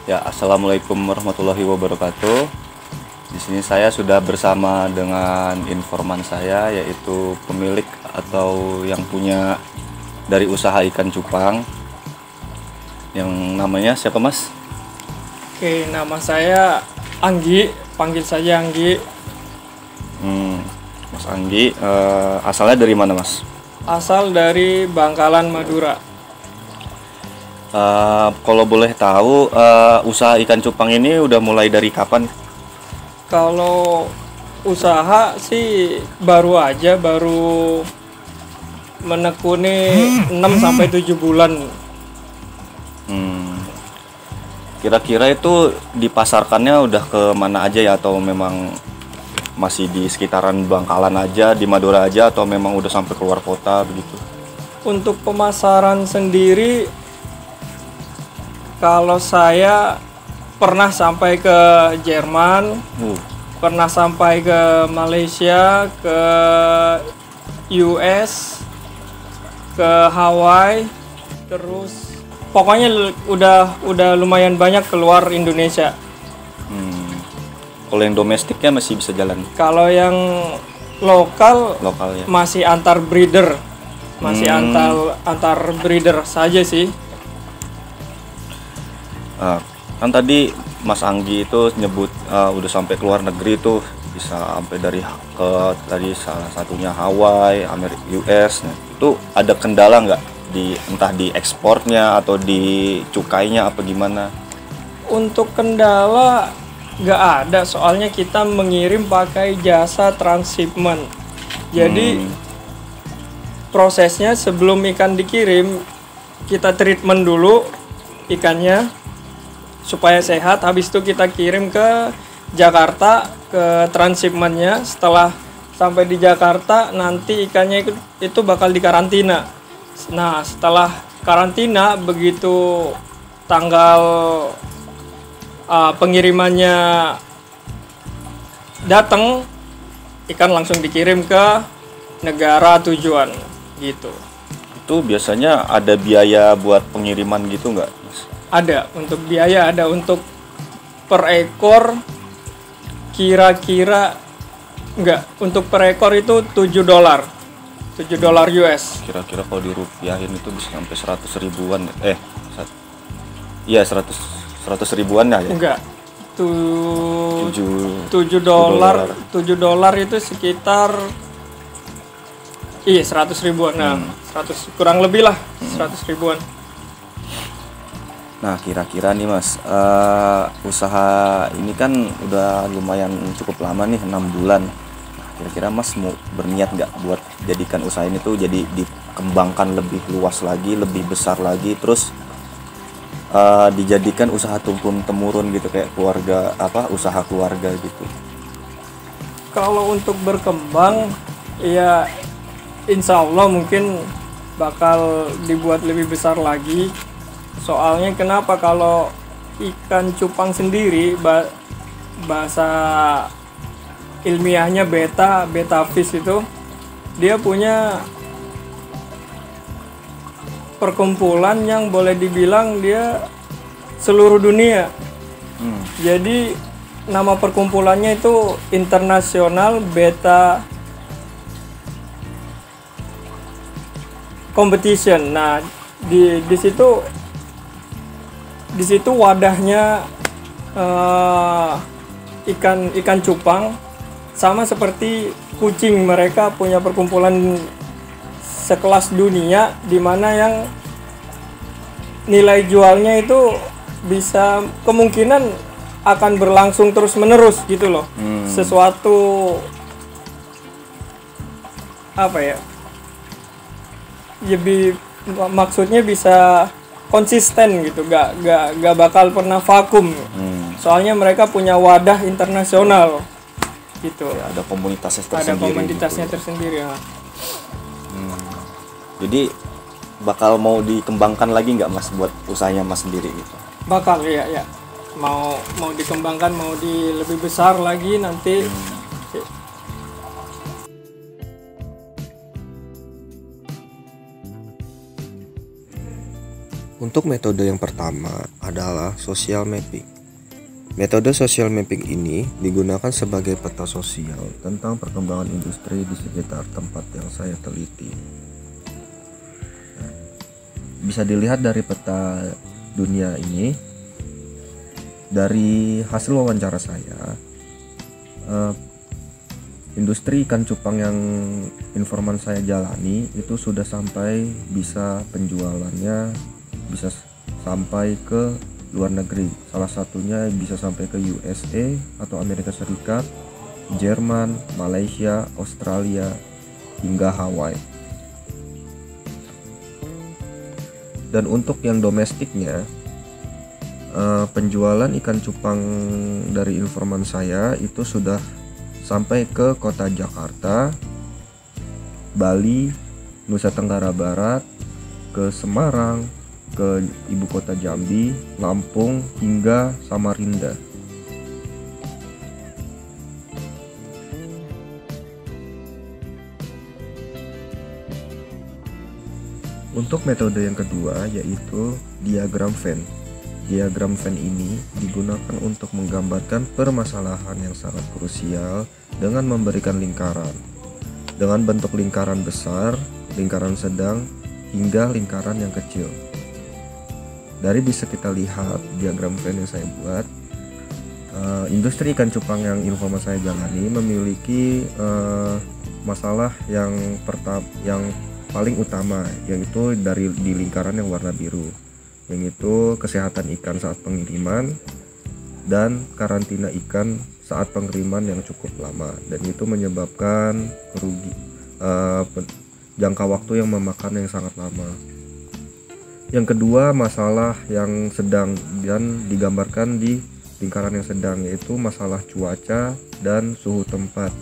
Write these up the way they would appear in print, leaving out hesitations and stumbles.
Ya, assalamualaikum warahmatullahi wabarakatuh. Di sini saya sudah bersama dengan informan saya, yaitu pemilik atau yang punya dari usaha ikan cupang. Yang namanya siapa, Mas? Oke, nama saya Anggi, panggil saja Anggi. Mas Anggi, asalnya dari mana, Mas? Asal dari Bangkalan, Madura. Kalau boleh tahu, usaha ikan cupang ini udah mulai dari kapan? Kalau usaha sih baru menekuni 6 sampai 7 bulan. Kira-kira itu dipasarkannya udah ke mana aja ya, atau memang masih di sekitaran Bangkalan aja, di Madura aja, atau memang udah sampai keluar kota begitu? Untuk pemasaran sendiri, kalau saya pernah sampai ke Jerman, pernah sampai ke Malaysia, ke US, ke Hawaii, terus pokoknya udah lumayan banyak keluar Indonesia. Kalau yang domestiknya masih bisa jalan? Kalau yang lokal Lokalnya? masih antar breeder, masih antar breeder saja sih. Kan tadi Mas Anggi itu nyebut udah sampai keluar negeri tuh, bisa sampai dari ke tadi salah satunya Hawaii, Amerika, US. Nah, itu ada kendala nggak entah di ekspornya atau di cukainya apa gimana? Untuk kendala nggak ada, soalnya kita mengirim pakai jasa transshipment. Jadi prosesnya sebelum ikan dikirim, kita treatment dulu ikannya supaya sehat. Habis itu kita kirim ke Jakarta ke transshipmentnya. Setelah sampai di Jakarta, nanti ikannya itu bakal dikarantina. Nah, setelah karantina, begitu tanggal pengirimannya datang, ikan langsung dikirim ke negara tujuan gitu. Itu biasanya ada biaya buat pengiriman gitu nggak, Mas? Ada, untuk biaya ada. Untuk per ekor kira-kira enggak, untuk per ekor itu $7 US. Kira-kira kalau dirupiahin itu bisa sampai 100 ribuan. Iya, 100 ribuan ya? Enggak. 7 $7 itu sekitar 100 ribuan. Nah, 100 kurang lebih lah 100 ribuan. Nah, kira-kira nih Mas, usaha ini kan udah lumayan cukup lama nih, 6 bulan. Nah, kira-kira Mas mau berniat nggak buat jadikan usaha ini tuh jadi dikembangkan lebih luas lagi, lebih besar lagi, terus dijadikan usaha turun-temurun gitu, kayak usaha keluarga gitu? Kalau untuk berkembang, ya insya Allah mungkin bakal dibuat lebih besar lagi. Soalnya kenapa, kalau ikan cupang sendiri bahasa ilmiahnya beta fish itu, dia punya perkumpulan yang boleh dibilang dia seluruh dunia. Jadi nama perkumpulannya itu International Beta Competition. Nah, di situ wadahnya ikan cupang, sama seperti kucing. Mereka punya perkumpulan sekelas dunia, di mana yang nilai jualnya itu bisa kemungkinan akan berlangsung terus menerus gitu loh. Sesuatu apa ya? Jadi maksudnya bisa konsisten gitu, gak bakal pernah vakum. Soalnya mereka punya wadah internasional gitu. Ya, ada komunitasnya tersendiri. Ada komunitasnya gitu. tersendiri ya. Jadi bakal mau dikembangkan lagi nggak Mas buat usahanya Mas sendiri gitu? Bakal, ya. Mau dikembangkan, mau lebih besar lagi nanti. Untuk metode yang pertama adalah social mapping. Metode social mapping ini digunakan sebagai peta sosial tentang perkembangan industri di sekitar tempat yang saya teliti. Bisa dilihat dari peta dunia ini, dari hasil wawancara saya, industri ikan cupang yang informan saya jalani itu sudah sampai bisa penjualannya bisa sampai ke luar negeri. Salah satunya bisa sampai ke USA atau Amerika Serikat, Jerman, Malaysia, Australia, hingga Hawaii. Dan untuk yang domestiknya, penjualan ikan cupang dari informan saya itu sudah sampai ke kota Jakarta, Bali, Nusa Tenggara Barat, ke Semarang, ke ibu kota Jambi, Lampung, hingga Samarinda. Untuk metode yang kedua yaitu diagram Venn. Diagram Venn ini digunakan untuk menggambarkan permasalahan yang sangat krusial dengan memberikan lingkaran. Dengan bentuk lingkaran besar, lingkaran sedang, hingga lingkaran yang kecil. Dari bisa kita lihat diagram Venn yang saya buat, industri ikan cupang yang informan saya jalani memiliki masalah yang paling utama, yaitu di lingkaran yang warna biru, yaitu kesehatan ikan saat pengiriman dan karantina ikan saat pengiriman yang cukup lama, dan itu menyebabkan jangka waktu yang memakan yang sangat lama. Yang kedua, masalah yang sedang dan digambarkan di lingkaran yang sedang, yaitu masalah cuaca dan suhu tempat.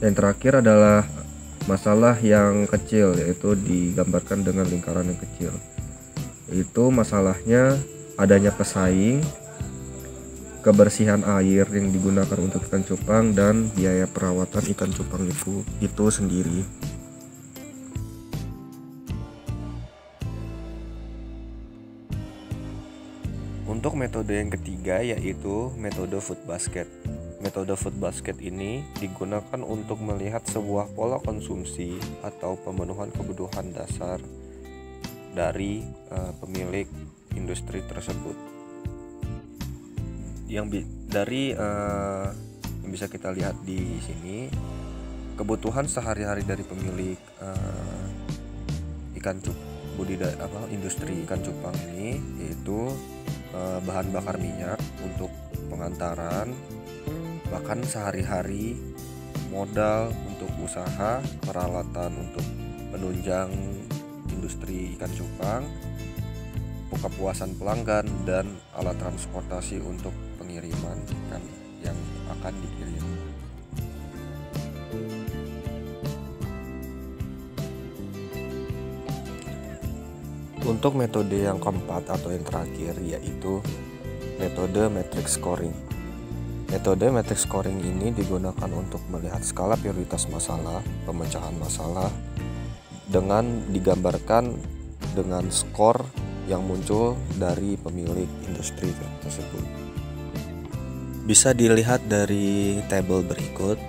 Yang terakhir adalah masalah yang kecil, yaitu digambarkan dengan lingkaran yang kecil. Itu masalahnya adanya pesaing, kebersihan air yang digunakan untuk ikan cupang, dan biaya perawatan ikan cupang itu sendiri. Untuk metode yang ketiga yaitu metode food basket. Metode food basket ini digunakan untuk melihat sebuah pola konsumsi atau pemenuhan kebutuhan dasar dari pemilik industri tersebut. Yang bisa kita lihat di sini, kebutuhan sehari-hari dari pemilik industri ikan cupang ini yaitu bahan bakar minyak untuk pengantaran, bahkan sehari-hari, modal untuk usaha, peralatan untuk menunjang industri ikan cupang, kepuasan pelanggan, dan alat transportasi untuk pengiriman ikan yang akan dikirim. Untuk metode yang keempat atau yang terakhir yaitu metode matrix scoring. Metode matrix scoring ini digunakan untuk melihat skala prioritas masalah, pemecahan masalah, dengan digambarkan dengan skor yang muncul dari pemilik industri tersebut. Bisa dilihat dari tabel berikut.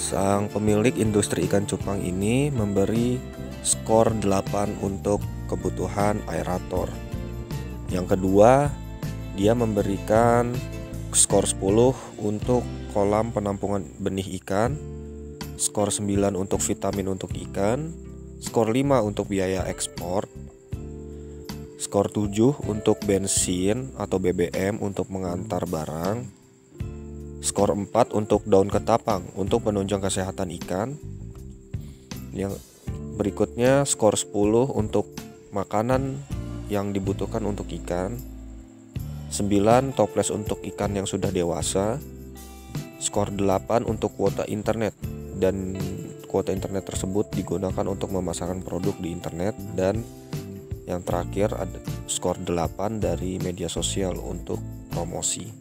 Sang pemilik industri ikan cupang ini memberi skor 8 untuk kebutuhan aerator. Yang kedua, dia memberikan skor 10 untuk kolam penampungan benih ikan, skor 9 untuk vitamin untuk ikan, skor 5 untuk biaya ekspor, skor 7 untuk bensin atau BBM untuk mengantar barang, skor 4 untuk daun ketapang untuk penunjang kesehatan ikan. Yang berikutnya skor 10 untuk makanan yang dibutuhkan untuk ikan, 9 toples untuk ikan yang sudah dewasa, skor 8 untuk kuota internet, dan kuota internet tersebut digunakan untuk memasarkan produk di internet, dan yang terakhir ada skor 8 dari media sosial untuk promosi.